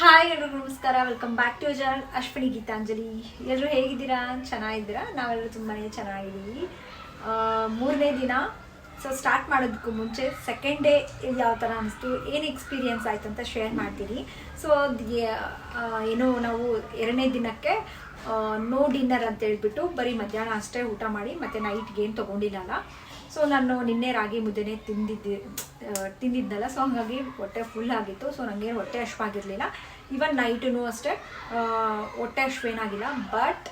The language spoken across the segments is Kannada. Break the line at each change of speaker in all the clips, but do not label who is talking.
ಹಾಯ್ ಎಲ್ಲರಿಗೂ ನಮಸ್ಕಾರ, welcome back to channel Ashwini Geetanjali. ಎಲ್ಲರೂ ಹೇಗಿದ್ದೀರಾ? ಚೆನ್ನಾಗಿದ್ದೀರಾ? ನಾವೆಲ್ಲರೂ ತುಂಬಾ ಚೆನ್ನಾಗಿದ್ದೀವಿ. ಮೂರನೇ ದಿನ. ಸೊ ಸ್ಟಾರ್ಟ್ ಮಾಡೋದಕ್ಕೂ ಮುಂಚೆ ಸೆಕೆಂಡ್ ಡೇ ಯಾವ ಥರ ಅನಿಸ್ತು, ಏನು ಎಕ್ಸ್ಪೀರಿಯನ್ಸ್ ಆಯಿತು ಅಂತ ಶೇರ್ ಮಾಡ್ತೀನಿ. ಸೊ ಏನೋ ನಾವು ಎರಡನೇ ದಿನಕ್ಕೆ ನೋ ಡಿನ್ನರ್ ಅಂತ ಹೇಳ್ಬಿಟ್ಟು ಬರೀ ಮಧ್ಯಾಹ್ನ ಅಷ್ಟೇ ಊಟ ಮಾಡಿ ಮತ್ತು ನೈಟ್ಗೆ ಏನು ತೊಗೊಂಡಿಲ್ಲಲ್ಲ. ಸೊ ನಾನು ನಿನ್ನೆ ರಾಗಿ ಮುದ್ದೆನೇ ತಿಂದಿದ್ದಲ್ಲ. ಸೊ ಹಾಗಾಗಿ ಹೊಟ್ಟೆ ಫುಲ್ ಆಗಿತ್ತು. ಸೊ ನನಗೆ ಹೊಟ್ಟೆ ಹಶ್ವಾಗಿರಲಿಲ್ಲ. ಈವನ್ ನೈಟೂ ಅಷ್ಟೇ ಹೊಟ್ಟೆ ಹಶ್ವೇನಾಗಿಲ್ಲ. ಬಟ್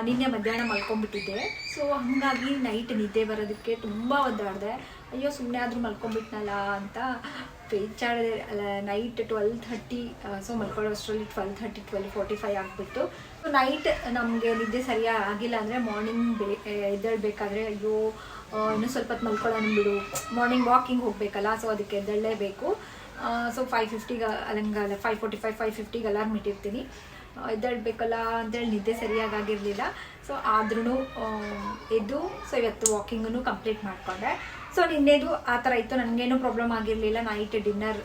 ನಿನ್ನೆ ಮಧ್ಯಾಹ್ನ ಮಲ್ಕೊಂಡ್ಬಿಟ್ಟಿದ್ದೆ. ಸೊ ಹಾಗಾಗಿ ನೈಟ್ ನಿದ್ದೆ ಬರೋದಕ್ಕೆ ತುಂಬ ಒದ್ದಾಡಿದೆ. ಅಯ್ಯೋ ಸುಮ್ಮನೆ ಆದರೂ ಮಲ್ಕೊಂಡ್ಬಿಟ್ನಲ್ಲ ಅಂತ ಬೇಜಾರಿದೆ. ನೈಟ್ 12:30. ಸೊ ಮಲ್ಕೊಳ್ಳೋ ಅಷ್ಟರಲ್ಲಿ 12:30 12:45 ಆಗಿಬಿಟ್ಟು. ಸೊ ನೈಟ್ ನಮಗೆ ನಿದ್ದೆ ಸರಿಯಾಗಿ ಆಗಿಲ್ಲ ಅಂದರೆ ಮಾರ್ನಿಂಗ್ ಎದ್ದೇಳಬೇಕಾದ್ರೆ ಅಯ್ಯೋ ಇನ್ನೂ ಸ್ವಲ್ಪ ಹೊತ್ತು ಮಲ್ಕೊಳ್ಳೋಣ ಬಿಡು, ಮಾರ್ನಿಂಗ್ ವಾಕಿಂಗ್ ಹೋಗಬೇಕಲ್ಲ. ಸೊ ಅದಕ್ಕೆ ಎದ್ದೇಳಲೇಬೇಕು. ಸೊ 5:50 ಅಲ್ಲಂಗಲ್ಲ 5:45 5:50 ಅಲಾರ್ಮ್ ಇಟ್ಟಿರ್ತೀನಿ. ಎದ್ದೇಳಬೇಕಲ್ಲ ಅಂತೇಳಿ ನಿದ್ದೆ ಸರಿಯಾಗಿರಲಿಲ್ಲ. ಸೊ ಆದ್ರೂ ಎದ್ದು ಸೊ ಇವತ್ತು ವಾಕಿಂಗನ್ನು ಕಂಪ್ಲೀಟ್ ಮಾಡಿಕೊಂಡೆ. ಸೊ ನಿನ್ನೆದು ಆ ಥರ ಇತ್ತು, ನನಗೇನು ಪ್ರಾಬ್ಲಮ್ ಆಗಿರಲಿಲ್ಲ. ನೈಟ್ ಡಿನ್ನರ್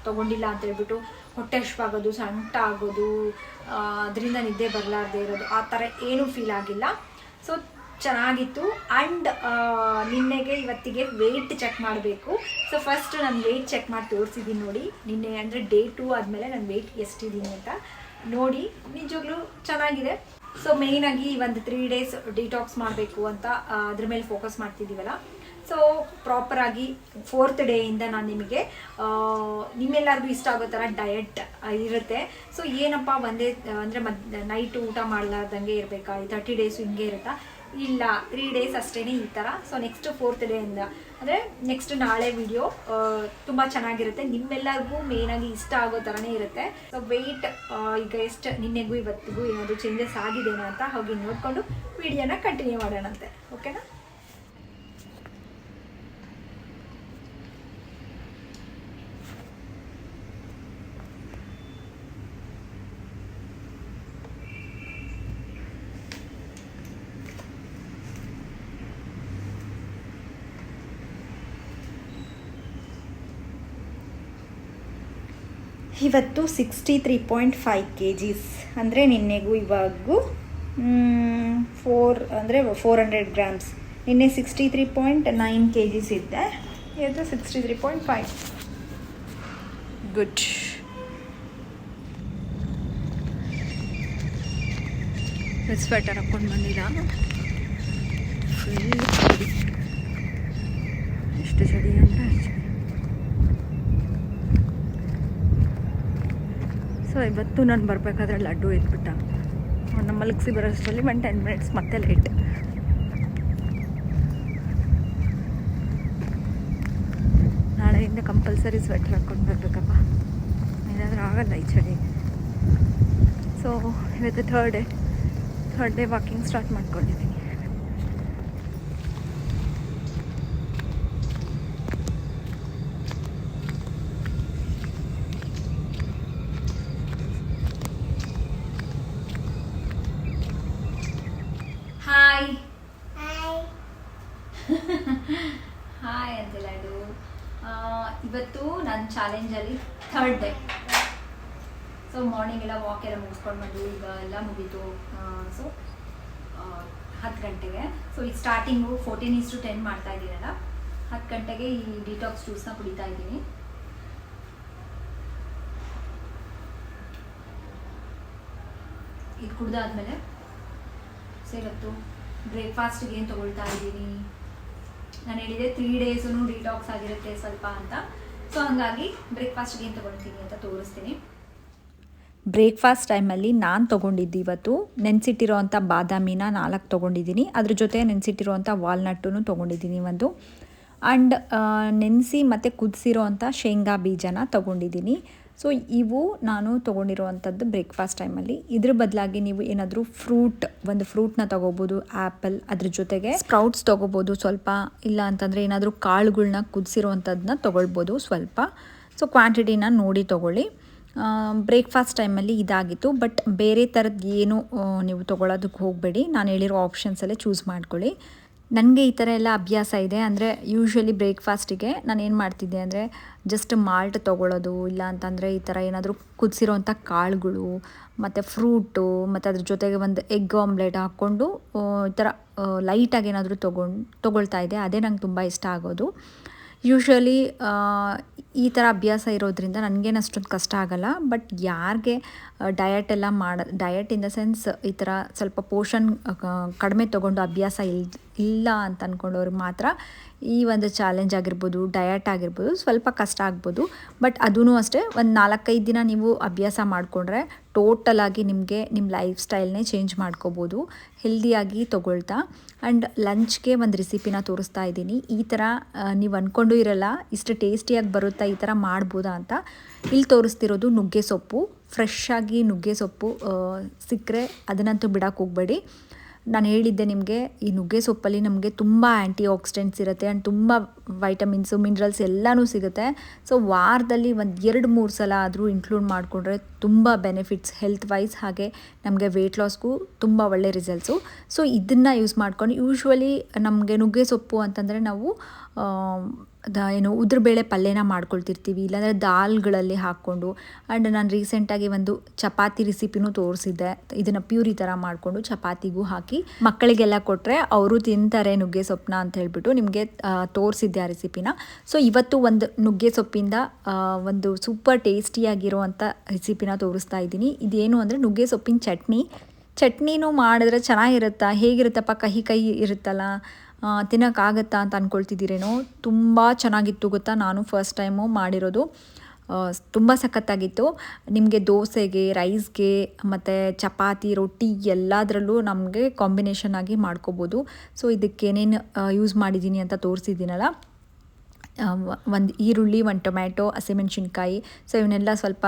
ತೊಗೊಂಡಿಲ್ಲ ಅಂತ ಹೇಳ್ಬಿಟ್ಟು ಹೊಟ್ಟೆ ಹಶ್ವಾಗೋದು, ಸಂಟ ಆಗೋದು, ಅದರಿಂದ ನಿದ್ದೆ ಬರಲಾರ್ದೆ ಇರೋದು ಆ ಥರ ಏನೂ ಫೀಲ್ ಆಗಿಲ್ಲ. ಸೊ ಚೆನ್ನಾಗಿತ್ತು. ಆ್ಯಂಡ್ ನಿನ್ನೆಗೆ ಇವತ್ತಿಗೆ ವೆಯ್ಟ್ ಚೆಕ್ ಮಾಡಬೇಕು. ಸೊ ಫಸ್ಟ್ ನಾನು ವೆಯ್ಟ್ ಚೆಕ್ ಮಾಡಿ ತೋರಿಸಿದ್ದೀನಿ ನೋಡಿ. ನಿನ್ನೆ ಅಂದರೆ ಡೇ 2 ಆದಮೇಲೆ ನಾನು ವೆಯ್ಟ್ ಎಷ್ಟಿದ್ದೀನಿ ಅಂತ ನೋಡಿ. ನಿಜವಾಗ್ಲೂ ಚೆನ್ನಾಗಿದೆ. ಸೊ ಮೇಯ್ನಾಗಿ ಒಂದು 3 ಡೇಸ್ ಡಿಟಾಕ್ಸ್ ಮಾಡಬೇಕು ಅಂತ ಅದ್ರ ಮೇಲೆ ಫೋಕಸ್ ಮಾಡ್ತಿದ್ದೀವಲ್ಲ. ಸೊ ಪ್ರಾಪರಾಗಿ 4th ಡೇಯಿಂದ ನಾನು ನಿಮಗೆ ನಿಮ್ಮೆಲ್ಲರಿಗೂ ಇಷ್ಟ ಆಗೋ ಥರ ಡಯಟ್ ಇರುತ್ತೆ. ಸೊ ಏನಪ್ಪ ಒಂದೇ ಅಂದರೆ ನೈಟು ಊಟ ಮಾಡಲಾರ್ದಂಗೆ ಇರಬೇಕಾ, ಈ 30 ಡೇಸು ಹಿಂಗೆ ಇರುತ್ತಾ? ಇಲ್ಲ, 3 ಡೇಸ್ ಅಷ್ಟೇ ಈ ಥರ. ಸೊ ನೆಕ್ಸ್ಟ್ 4th ಡೇಯಿಂದ ಅಂದರೆ ನೆಕ್ಸ್ಟ್ ನಾಳೆ ವಿಡಿಯೋ ತುಂಬ ಚೆನ್ನಾಗಿರುತ್ತೆ. ನಿಮ್ಮೆಲ್ಲರಿಗೂ ಮೇಯ್ನಾಗಿ ಇಷ್ಟ ಆಗೋ ಥರನೇ ಇರುತ್ತೆ. ಸೊ ವೆಯ್ಟ್ ಈಗ ಎಷ್ಟು ನಿನ್ನೆಗೂ ಇವತ್ತಿಗೂ ಏನಾದರೂ ಚೇಂಜಸ್ ಆಗಿದೆನಾ ಅಂತ ಹೋಗಿ ನೋಡಿಕೊಂಡು ವಿಡಿಯೋನ ಕಂಟಿನ್ಯೂ ಮಾಡೋಣಂತೆ. ಓಕೆನಾ? ಇವತ್ತು 63.5 kgs ಅಂದರೆ ನಿನ್ನೆಗೂ ಇವಾಗೂ 400 grams. ನಿನ್ನೆ 63.9 kgs ಇದ್ದೆ, ಇವತ್ತು 63.5. ಗುಡ್. ಸ್ವೆಟರ್ ಹಾಕ್ಕೊಂಡು ಬಂದಿಲ್ಲ, ಫುಲ್ ಚಳಿ. ಎಷ್ಟು ಚಳಿ ಅಂದರೆ ಅಷ್ಟು. ಸೊ ಇವತ್ತು ನಾನು ಬರಬೇಕಾದ್ರೆ ಲಡ್ಡು ಎದ್ಬಿಟ್ಟ. ನಮ್ಮ ಮಲಗಿಸಿ ಬರೋಷ್ಟರಲ್ಲಿ 10 ಮಿನಿಟ್ಸ್ ಮತ್ತೆ ಲೇಟ್. ನಾಳೆಯಿಂದ ಕಂಪಲ್ಸರಿ ಸ್ವೆಟ್ರ್ ಹಾಕ್ಕೊಂಡು ಬರಬೇಕಪ್ಪ, ಏನಾದರೂ ಆಗಲ್ಲ ಈ ಚಳಿ. ಸೊ ಇವತ್ತು ಥರ್ಡ್ ಡೇ ವಾಕಿಂಗ್ ಸ್ಟಾರ್ಟ್ ಮಾಡ್ಕೊಂಡಿದ್ದೀನಿ. ಹಾಯ್ ಅಂತಿಲ್ಲ ಇದು. ಇವತ್ತು ನನ್ನ ಚಾಲೆಂಜಲ್ಲಿ 3rd ಡೇ. ಸೊ ಮಾರ್ನಿಂಗ್ ಎಲ್ಲ ವಾಕ್ ಎಲ್ಲ ಮುಗಿಸ್ಕೊಂಡು ಬಂದು ಈಗ ಎಲ್ಲ ಮುಗೀತು. ಸೊ 10 ಗಂಟೆಗೆ. ಸೊ ಈಗ ಸ್ಟಾರ್ಟಿಂಗು 14:10 ಮಾಡ್ತಾ ಇದ್ದೀನಲ್ಲ, 10 ಗಂಟೆಗೆ ಈ ಡಿಟಾಕ್ಸ್ ಜ್ಯೂಸ್ನ ಕುಡಿತಾ ಇದ್ದೀನಿ. ಇದು ಕುಡ್ದಾದ್ಮೇಲೆ ಸೊ ಇವತ್ತು ಬ್ರೇಕ್ಫಾಸ್ಟಿಗೆ ಏನು ತೊಗೊಳ್ತಾ ಇದ್ದೀನಿ. ನಾನು ಹೇಳಿದೆ 3 ಡೇಸೂ ಡಿಟಾಕ್ಸ್ ಆಗಿರುತ್ತೆ ಸ್ವಲ್ಪ ಅಂತ. ಸೊ ಹಾಗಾಗಿ ಬ್ರೇಕ್ಫಾಸ್ಟ್ಗೆ ಏನು ತೊಗೊಳ್ತೀನಿ ಅಂತ ತೋರಿಸ್ತೀನಿ. ಬ್ರೇಕ್ಫಾಸ್ಟ್ ಟೈಮಲ್ಲಿ ನಾನು ತೊಗೊಂಡಿದ್ದು ಇವತ್ತು ನೆನೆಸಿಟ್ಟಿರೋವಂಥ ಬಾದಾಮಿನ 4 ತೊಗೊಂಡಿದ್ದೀನಿ. ಅದ್ರ ಜೊತೆ ನೆನೆಸಿಟ್ಟಿರೋವಂಥ ವಾಲ್ನಟ್ಟೂ ತೊಗೊಂಡಿದ್ದೀನಿ ಒಂದು. ಆ್ಯಂಡ್ ನೆನೆಸಿ ಮತ್ತು ಕುದಿಸಿರೋವಂಥ ಶೇಂಗಾ ಬೀಜನ ತೊಗೊಂಡಿದ್ದೀನಿ. ಸೊ ಇವು ನಾನು ತೊಗೊಂಡಿರೋವಂಥದ್ದು ಬ್ರೇಕ್ಫಾಸ್ಟ್ ಟೈಮಲ್ಲಿ. ಇದ್ರ ಬದಲಾಗಿ ನೀವು ಏನಾದರೂ ಒಂದು ಫ್ರೂಟ್ನ ತೊಗೋಬೋದು, ಆ್ಯಪಲ್, ಅದ್ರ ಜೊತೆಗೆ ಸ್ಪ್ರೌಟ್ಸ್ ತೊಗೋಬೋದು ಸ್ವಲ್ಪ, ಇಲ್ಲ ಅಂತಂದರೆ ಏನಾದರೂ ಕಾಳುಗಳ್ನ ಕುದಿಸಿರೋವಂಥದ್ದನ್ನ ತೊಗೊಳ್ಬೋದು ಸ್ವಲ್ಪ. ಸೊ ಕ್ವಾಂಟಿಟಿನ ನೋಡಿ ತೊಗೊಳ್ಳಿ. ಬ್ರೇಕ್ಫಾಸ್ಟ್ ಟೈಮಲ್ಲಿ ಇದಾಗಿತ್ತು. ಬಟ್ ಬೇರೆ ಥರದ್ದು ಏನು ನೀವು ತೊಗೊಳೋದಕ್ಕೆ ಹೋಗಬೇಡಿ, ನಾನು ಹೇಳಿರೋ ಆಪ್ಷನ್ಸಲ್ಲೇ ಚೂಸ್ ಮಾಡ್ಕೊಳ್ಳಿ.
ನನಗೆ ಈ ಥರ ಎಲ್ಲ ಅಭ್ಯಾಸ ಇದೆ. ಅಂದರೆ ಯೂಶ್ವಲಿ ಬ್ರೇಕ್ಫಾಸ್ಟಿಗೆ ನಾನು ಏನು ಮಾಡ್ತಿದ್ದೆ ಅಂದರೆ ಜಸ್ಟ್ ಮಾಲ್ಟ್ ತೊಗೊಳ್ಳೋದು, ಇಲ್ಲ ಅಂತಂದರೆ ಈ ಥರ ಏನಾದರೂ ಕುದಿಸಿರೋಂಥ ಕಾಳುಗಳು ಮತ್ತು ಫ್ರೂಟು ಮತ್ತು ಅದ್ರ ಜೊತೆಗೆ ಒಂದು ಎಗ್ ಆಮ್ಲೆಟ್ ಹಾಕ್ಕೊಂಡು ಈ ಥರ ಲೈಟಾಗಿ ಏನಾದರೂ ತೊಗೊಳ್ತಾ ಇದ್ದೆ. ಅದೇ ನಂಗೆ ತುಂಬ ಇಷ್ಟ ಆಗೋದು. ಯೂಶ್ವಲಿ ಈ ಥರ ಅಭ್ಯಾಸ ಇರೋದ್ರಿಂದ ನನಗೇನು ಅಷ್ಟೊಂದು ಕಷ್ಟ ಆಗೋಲ್ಲ. ಬಟ್ ಯಾರಿಗೆ ಡಯಟ್ ಇನ್ ದ ಸೆನ್ಸ್ ಈ ಥರ ಸ್ವಲ್ಪ ಪೋಷನ್ ಕಡಿಮೆ ತೊಗೊಂಡು ಅಭ್ಯಾಸ ಇಲ್ಲ ಅಂತ ಅಂದ್ಕೊಂಡವ್ರಿಗೆ ಮಾತ್ರ ಈ ಒಂದು ಚಾಲೆಂಜ್ ಆಗಿರ್ಬೋದು, ಡಯಟ್ ಆಗಿರ್ಬೋದು ಸ್ವಲ್ಪ ಕಷ್ಟ ಆಗ್ಬೋದು. ಬಟ್ ಅದೂ ಅಷ್ಟೇ ಒಂದು 4-5 ದಿನ ನೀವು ಅಭ್ಯಾಸ ಮಾಡಿಕೊಂಡ್ರೆ ಟೋಟಲಾಗಿ ನಿಮಗೆ ನಿಮ್ಮ ಲೈಫ್ ಸ್ಟೈಲ್ನೇ ಚೇಂಜ್ ಮಾಡ್ಕೋಬೋದು ಹೆಲ್ದಿಯಾಗಿ ತೊಗೊಳ್ತಾ. ಆ್ಯಂಡ್ ಲಂಚ್ಗೆ ಒಂದು ರೆಸಿಪಿನ ತೋರಿಸ್ತಾ ಇದ್ದೀನಿ. ಈ ಥರ ನೀವು ಅಂದ್ಕೊಂಡು ಇರಲ್ಲ ಇಷ್ಟು ಟೇಸ್ಟಿಯಾಗಿ ಬರುತ್ತಾ, ಈ ಥರ ಮಾಡ್ಬೋದಾ ಅಂತ. ಇಲ್ಲಿ ತೋರಿಸ್ತಿರೋದು ನುಗ್ಗೆ ಸೊಪ್ಪು. ಫ್ರೆಶ್ ಆಗಿ ನುಗ್ಗೆ ಸೊಪ್ಪು ಸಿಕ್ಕರೆ ಅದನ್ನಂತೂ ಬಿಡೋಕ್ಕೆ ಹೋಗಬೇಡಿ. ನಾನು ಹೇಳಿದ್ದೆ ನಿಮಗೆ, ಈ ನುಗ್ಗೆ ಸೊಪ್ಪಲ್ಲಿ ನಮಗೆ ತುಂಬ ಆ್ಯಂಟಿ ಆಕ್ಸಿಡೆಂಟ್ಸ್ ಇರುತ್ತೆ ಆ್ಯಂಡ್ ತುಂಬ ವೈಟಮಿನ್ಸು, ಮಿನರಲ್ಸ್ ಎಲ್ಲನೂ ಸಿಗುತ್ತೆ. ಸೊ ವಾರದಲ್ಲಿ ಒಂದು 2-3 ಸಲ ಆದರೂ ಇನ್ಕ್ಲೂಡ್ ಮಾಡಿಕೊಂಡ್ರೆ ತುಂಬ ಬೆನಿಫಿಟ್ಸ್ ಹೆಲ್ತ್ ವೈಸ್, ಹಾಗೆ ನಮಗೆ ವೆಯ್ಟ್ ಲಾಸ್ಗೂ ತುಂಬ ಒಳ್ಳೆ ರಿಸಲ್ಟ್ಸು. ಸೊ ಇದನ್ನು ಯೂಸ್ ಮಾಡ್ಕೊಂಡು ಯೂಶ್ವಲಿ ನಮಗೆ ನುಗ್ಗೆ ಸೊಪ್ಪು ಅಂತಂದರೆ ನಾವು ಉದ್ರಬೇಳೆ ಪಲ್ಯನ ಮಾಡ್ಕೊಳ್ತಿರ್ತೀವಿ, ಇಲ್ಲಾಂದರೆ ದಾಲ್ಗಳಲ್ಲಿ ಹಾಕ್ಕೊಂಡು. ಆ್ಯಂಡ್ ನಾನು ರೀಸೆಂಟಾಗಿ ಒಂದು ಚಪಾತಿ ರೆಸಿಪಿನೂ ತೋರಿಸಿದ್ದೆ. ಇದನ್ನು ಪ್ಯೂರಿ ಥರ ಮಾಡಿಕೊಂಡು ಚಪಾತಿಗೂ ಹಾಕಿ ಮಕ್ಕಳಿಗೆಲ್ಲ ಕೊಟ್ಟರೆ ಅವರು ತಿಂತಾರೆ ನುಗ್ಗೆ ಸೊಪ್ಪನ್ನ ಅಂತ ಹೇಳ್ಬಿಟ್ಟು ನಿಮಗೆ ತೋರಿಸಿದ್ದೆ ಆ ರೆಸಿಪಿನ. ಸೊ ಇವತ್ತು ಒಂದು ನುಗ್ಗೆ ಸೊಪ್ಪಿಂದ ಒಂದು ಸೂಪರ್ ಟೇಸ್ಟಿಯಾಗಿರುವಂಥ ರೆಸಿಪಿನ ತೋರಿಸ್ತಾ ಇದ್ದೀನಿ. ಇದೇನು ಅಂದರೆ ನುಗ್ಗೆ ಸೊಪ್ಪಿನ ಚಟ್ನಿನೂ ಮಾಡಿದ್ರೆ ಚೆನ್ನಾಗಿರುತ್ತಾ, ಹೇಗಿರುತ್ತಪ್ಪ ಕಹಿ ಇರುತ್ತಲ್ಲ, ತಿನ್ನೋಕ್ಕಾಗತ್ತಾ ಅಂತ ಅಂದ್ಕೊಳ್ತಿದ್ದೀರೇನೋ. ತುಂಬ ಚೆನ್ನಾಗಿತ್ತು ಗೊತ್ತಾ, ನಾನು ಫಸ್ಟ್ ಟೈಮು ಮಾಡಿರೋದು. ತುಂಬ ಸಖತ್ತಾಗಿತ್ತು. ನಿಮಗೆ ದೋಸೆಗೆ, ರೈಸ್ಗೆ ಮತ್ತು ಚಪಾತಿ, ರೊಟ್ಟಿ ಎಲ್ಲದರಲ್ಲೂ ನಮಗೆ ಕಾಂಬಿನೇಷನ್ ಆಗಿ ಮಾಡ್ಕೋಬೋದು. ಸೊ ಇದಕ್ಕೇನೇನು ಯೂಸ್ ಮಾಡಿದ್ದೀನಿ ಅಂತ ತೋರಿಸಿದ್ದೀನಲ್ಲ, ಒಂದು ಈರುಳ್ಳಿ, ಒಂದು ಟೊಮ್ಯಾಟೊ, ಹಸಿಮೆಣ್ಸಿನ್ಕಾಯಿ, ಸೊ ಇವನ್ನೆಲ್ಲ ಸ್ವಲ್ಪ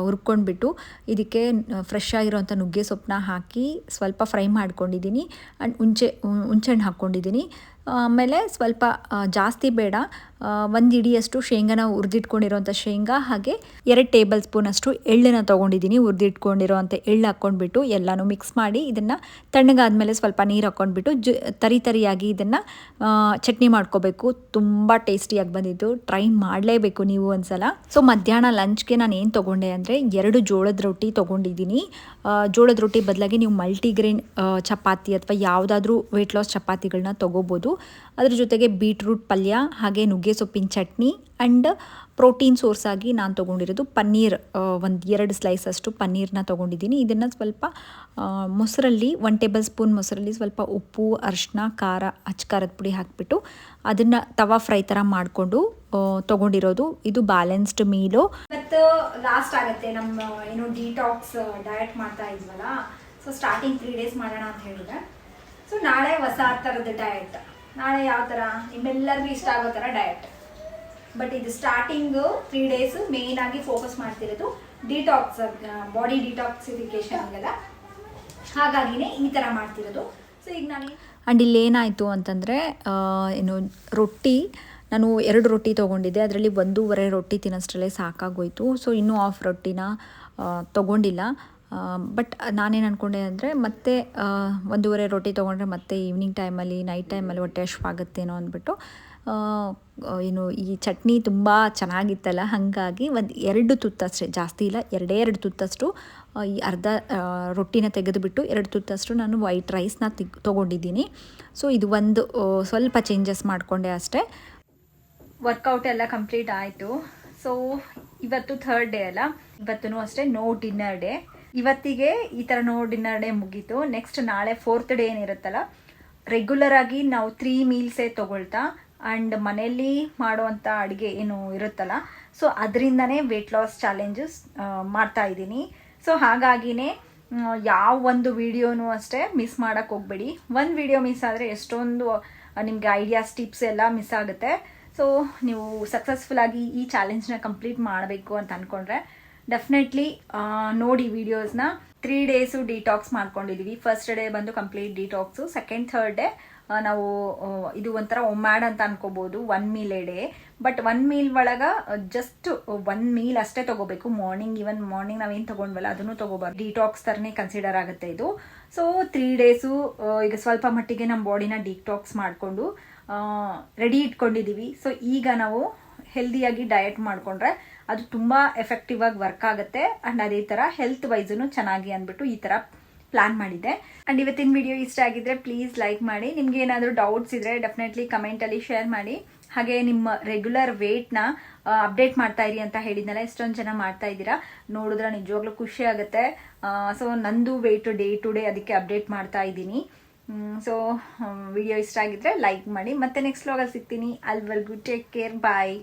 ಹುರ್ಕೊಂಡ್ಬಿಟ್ಟು ಇದಕ್ಕೆ ಫ್ರೆಶ್ ಆಗಿರೋಂಥ ನುಗ್ಗೆ ಸೊಪ್ಪನ್ನ ಹಾಕಿ ಸ್ವಲ್ಪ ಫ್ರೈ ಮಾಡ್ಕೊಂಡಿದ್ದೀನಿ. ಆ್ಯಂಡ್ ಹುಣಸೆಹಣ್ಣು ಹಾಕ್ಕೊಂಡಿದ್ದೀನಿ. ಆಮೇಲೆ ಸ್ವಲ್ಪ ಜಾಸ್ತಿ ಬೇಡ, 1 ಹಿಡಿಯಷ್ಟು ಶೇಂಗಾನ ಹುರಿದಿಟ್ಕೊಂಡಿರೋಂಥ ಶೇಂಗಾ, ಹಾಗೆ 2 ಟೇಬಲ್ ಸ್ಪೂನಷ್ಟು ಎಳ್ಳನ್ನು ತೊಗೊಂಡಿದ್ದೀನಿ. ಹುರಿದಿಟ್ಕೊಂಡಿರೋಂಥ ಎಳ್ಳು ಹಾಕ್ಕೊಂಡ್ಬಿಟ್ಟು ಎಲ್ಲನೂ ಮಿಕ್ಸ್ ಮಾಡಿ ಇದನ್ನು ತಣ್ಣಗಾದ್ಮೇಲೆ ಸ್ವಲ್ಪ ನೀರು ಹಾಕ್ಕೊಂಡ್ಬಿಟ್ಟು ತರಿಯಾಗಿ ಇದನ್ನು ಚಟ್ನಿ ಮಾಡ್ಕೋಬೇಕು. ತುಂಬ ಟೇಸ್ಟಿಯಾಗಿ ಬಂದಿತ್ತು. ಟ್ರೈ ಮಾಡಲೇಬೇಕು ನೀವು ಒಂದ್ಸಲ. ಸೊ ಮಧ್ಯಾಹ್ನ ಲಂಚ್ಗೆ ನಾನು ಏನು ತೊಗೊಂಡೆ ಅಂದರೆ 2 ಜೋಳದ ರೊಟ್ಟಿ ತೊಗೊಂಡಿದ್ದೀನಿ. ಜೋಳದ ರೊಟ್ಟಿ ಬದಲಾಗಿ ನೀವು ಮಲ್ಟಿಗ್ರೇನ್ ಚಪಾತಿ ಅಥವಾ ಯಾವುದಾದ್ರೂ ವೆಯ್ಟ್ ಲಾಸ್ ಚಪಾತಿಗಳನ್ನ ತೊಗೋಬೋದು. ಅದ್ರ ಜೊತೆಗೆ ಬೀಟ್ರೂಟ್ ಪಲ್ಯ, ಹಾಗೆ ನುಗ್ಗೆ ಸೊಪ್ಪಿನ ಚಟ್ನಿ. ಆ್ಯಂಡ್ ಪ್ರೋಟೀನ್ ಸೋರ್ಸ್ ಆಗಿ ನಾನು ತೊಗೊಂಡಿರೋದು ಪನ್ನೀರ್, ಒಂದು 2 ಸ್ಲೈಸ್ ಅಷ್ಟು ಪನ್ನೀರನ್ನ ತೊಗೊಂಡಿದ್ದೀನಿ. ಇದನ್ನು ಸ್ವಲ್ಪ ಮೊಸರಲ್ಲಿ 1 ಟೇಬಲ್ ಸ್ಪೂನ್ ಮೊಸರಲ್ಲಿ ಸ್ವಲ್ಪ ಉಪ್ಪು, ಅರಿಶಿನ, ಖಾರ, ಖಾರದ ಪುಡಿ ಹಾಕಿಬಿಟ್ಟು ಅದನ್ನು ತವಾ ಫ್ರೈ ಥರ ಮಾಡಿಕೊಂಡು ತೊಗೊಂಡಿರೋದು. ಇದು ಬ್ಯಾಲೆನ್ಸ್ಡ್ ಮೀಲು.
ಮತ್ತು ಲಾಸ್ಟ್ ಆಗುತ್ತೆ ನಮ್ಮ ಏನು ಡಿಟಾಕ್ಸ್ ಡಯಟ್ ಮಾಡ್ತಾ ಇದ್ವಲ್ಲ. ಸೊ ಸ್ಟಾರ್ಟಿಂಗ್ 3 ಡೇಸ್ ಮಾಡೋಣ ಅಂತ ಹೇಳಿದೆ. ಸೊ ನಾಳೆ ಹೊಸ ಥರದ ಡಯಟ್. ನಾಳೆ ಯಾವ ಥರ ನಿಮ್ಮೆಲ್ಲರಿಗೂ ಇಷ್ಟ ಆಗೋ ಥರ ಡಯಟ್. ಬಟ್ ಇದು ಸ್ಟಾರ್ಟಿಂಗು 3 ಡೇಸ್ ಮೇಯ್ನ್ ಆಗಿ ಫೋಕಸ್ ಮಾಡ್ತಿರೋದು ಡಿಟಾಕ್ಸ್, ಬಾಡಿ ಡಿಟಾಕ್ಸಿಫಿಕೇಶನ್ ಎಲ್ಲ. ಹಾಗಾಗಿನೇ ಈ ಥರ ಮಾಡ್ತಿರೋದು. ಸೊ ಈಗ ನಾನು
ಆ್ಯಂಡ್ ಇಲ್ಲೇನಾಯಿತು ಅಂತಂದರೆ ರೊಟ್ಟಿ ನಾನು 2 ರೊಟ್ಟಿ ತೊಗೊಂಡಿದ್ದೆ. ಅದರಲ್ಲಿ 1.5 ರೊಟ್ಟಿ ತಿನ್ನೋಷ್ಟರಲ್ಲೇ ಸಾಕಾಗೋಯಿತು. ಸೊ ಇನ್ನೂ 1/2 ರೊಟ್ಟಿನ ತೊಗೊಂಡಿಲ್ಲ. ಬಟ್ ನಾನೇನು ಅಂದ್ಕೊಂಡೆ ಅಂದರೆ ಮತ್ತೆ 1.5 ರೊಟ್ಟಿ ತೊಗೊಂಡ್ರೆ ಮತ್ತೆ ಈವ್ನಿಂಗ್ ಟೈಮಲ್ಲಿ, ನೈಟ್ ಟೈಮಲ್ಲಿ ಹೊಟ್ಟೆ ಹಶ್ವಾಗುತ್ತೇನೋ ಅಂದ್ಬಿಟ್ಟು ಈ ಚಟ್ನಿ ತುಂಬ ಚೆನ್ನಾಗಿತ್ತಲ್ಲ, ಹಾಗಾಗಿ 2 ತುತ್ತಷ್ಟೇ, ಜಾಸ್ತಿ ಇಲ್ಲ, 2 ತುತ್ತಷ್ಟು ಈ ಅರ್ಧ ರೊಟ್ಟಿನ ತೆಗೆದುಬಿಟ್ಟು 2 ತುತ್ತಷ್ಟು ನಾನು ವೈಟ್ ರೈಸ್ನ ತೊಗೊಂಡಿದ್ದೀನಿ. ಸೊ ಇದು ಒಂದು ಸ್ವಲ್ಪ ಚೇಂಜಸ್ ಮಾಡಿಕೊಂಡೆ ಅಷ್ಟೇ.
ವರ್ಕೌಟ್ ಎಲ್ಲ ಕಂಪ್ಲೀಟ್ ಆಯಿತು. ಸೊ ಇವತ್ತು 3rd ಡೇ ಅಲ್ಲ, ಇವತ್ತೂ ಅಷ್ಟೇ ನೋ ಡಿನ್ನರ್ ಡೇ. ಇವತ್ತಿಗೆ ಈ ಥರ ನೋ ಡಿನ್ನರ್ ಡೇ ಮುಗೀತು. ನೆಕ್ಸ್ಟ್ ನಾಳೆ 4th ಡೇ ಏನಿರುತ್ತಲ್ಲ, ರೆಗ್ಯುಲರ್ ಆಗಿ ನಾವು 3 ಮೀಲ್ಸೇ ತೊಗೊಳ್ತಾ ಆ್ಯಂಡ್ ಮನೆಯಲ್ಲಿ ಮಾಡುವಂಥ ಅಡುಗೆ ಏನು ಇರುತ್ತಲ್ಲ, ಸೊ ಅದರಿಂದನೇ ವೆಯ್ಟ್ ಲಾಸ್ ಚಾಲೆಂಜಸ್ ಮಾಡ್ತಾ ಇದ್ದೀನಿ. ಸೊ ಹಾಗಾಗಿನೇ ಯಾವ ಒಂದು ವಿಡಿಯೋನೂ ಅಷ್ಟೇ ಮಿಸ್ ಮಾಡೋಕ್ಕೆ ಹೋಗಬೇಡಿ. ಒಂದು ವಿಡಿಯೋ ಮಿಸ್ ಆದರೆ ಎಷ್ಟೊಂದು ನಿಮಗೆ ಐಡಿಯಾಸ್, ಟಿಪ್ಸ್ ಎಲ್ಲ ಮಿಸ್ ಆಗುತ್ತೆ. ಸೊ ನೀವು ಸಕ್ಸಸ್ಫುಲ್ಲಾಗಿ ಈ ಚಾಲೆಂಜ್ನ ಕಂಪ್ಲೀಟ್ ಮಾಡಬೇಕು ಅಂತ ಅಂದ್ಕೊಂಡ್ರೆ ಡೆಫಿನೆಟ್ಲಿ ನೋಡಿ ವಿಡಿಯೋಸ್ನ. 3 ಡೇಸು ಡಿಟಾಕ್ಸ್ ಮಾಡ್ಕೊಂಡಿದ್ದೀವಿ. ಫಸ್ಟ್ ಡೇ ಬಂದು ಕಂಪ್ಲೀಟ್ ಡಿಟಾಕ್ಸು, 2nd 3rd ಡೇ
ನಾವು ಇದು ಒಂಥರ ಒಮ್ಯಾಡ್ ಅಂತ ಅನ್ಕೋಬಹುದು 1 meal A day. But 1 meal ಒಳಗ ಜಸ್ಟ್ 1 ಮೀಲ್ ಅಷ್ಟೇ ತಗೋಬೇಕು. ಮಾರ್ನಿಂಗ್ ನಾವೇನು ತಗೊಂಡ್ವಲ್ಲ ಅದನ್ನು ತಗೋಬಾರ್ದು. ಡಿಟಾಕ್ಸ್ ತರನೇ ಕನ್ಸಿಡರ್ ಆಗುತ್ತೆ ಇದು. ಸೊ 3 ಡೇಸು ಈಗ ಸ್ವಲ್ಪ ಮಟ್ಟಿಗೆ ನಮ್ಮ ಬಾಡಿನ ಡಿಟಾಕ್ಸ್ ಮಾಡಿಕೊಂಡು ರೆಡಿ ಇಟ್ಕೊಂಡಿದ್ದೀವಿ. ಸೊ ಈಗ ನಾವು ಹೆಲ್ದಿಯಾಗಿ ಡಯಟ್ ಮಾಡಿಕೊಂಡ್ರೆ ಅದು ತುಂಬ ಎಫೆಕ್ಟಿವ್ ಆಗಿ ವರ್ಕ್ ಆಗುತ್ತೆ. ಆ್ಯಂಡ್ ಅದೇ ಥರ ಹೆಲ್ತ್ ವೈಸೂ ಚೆನ್ನಾಗಿ ಅಂದ್ಬಿಟ್ಟು ಈ ಥರ ಪ್ಲಾನ್ ಮಾಡಿದ್ದೆ. ಆ್ಯಂಡ್ ಇವತ್ತಿನ ವಿಡಿಯೋ ಇಷ್ಟ ಆಗಿದ್ರೆ ಪ್ಲೀಸ್ ಲೈಕ್ ಮಾಡಿ. ನಿಮ್ಗೆ ಏನಾದರೂ ಡೌಟ್ಸ್ ಇದ್ರೆ ಡೆಫಿನೆಟ್ಲಿ ಕಮೆಂಟಲ್ಲಿ ಶೇರ್ ಮಾಡಿ. ಹಾಗೆ ನಿಮ್ಮ ರೆಗ್ಯುಲರ್ ವೇಟ್ನ ಅಪ್ಡೇಟ್ ಮಾಡ್ತಾ ಇರಿ ಅಂತ ಹೇಳಿದ್ನಲ್ಲ, ಎಷ್ಟೊಂದು ಜನ ಮಾಡ್ತಾ ಇದ್ದೀರಾ, ನೋಡಿದ್ರೆ ನಿಜವಾಗ್ಲೂ ಖುಷಿ ಆಗುತ್ತೆ. ಸೊ ನಂದು ವೇಟ್ ಡೇ ಟು ಡೇ ಅದಕ್ಕೆ ಅಪ್ಡೇಟ್ ಮಾಡ್ತಾ ಇದ್ದೀನಿ. ಸೊ ವಿಡಿಯೋ ಇಷ್ಟ ಆಗಿದ್ರೆ ಲೈಕ್ ಮಾಡಿ. ಮತ್ತೆ ನೆಕ್ಸ್ಟ್ ವ್ಲಾಗಲ್ಲಿ ಸಿಗ್ತೀನಿ. ಅಲ್ಲಿವರೆಗೂ ಟೇಕ್ ಕೇರ್, ಬಾಯ್.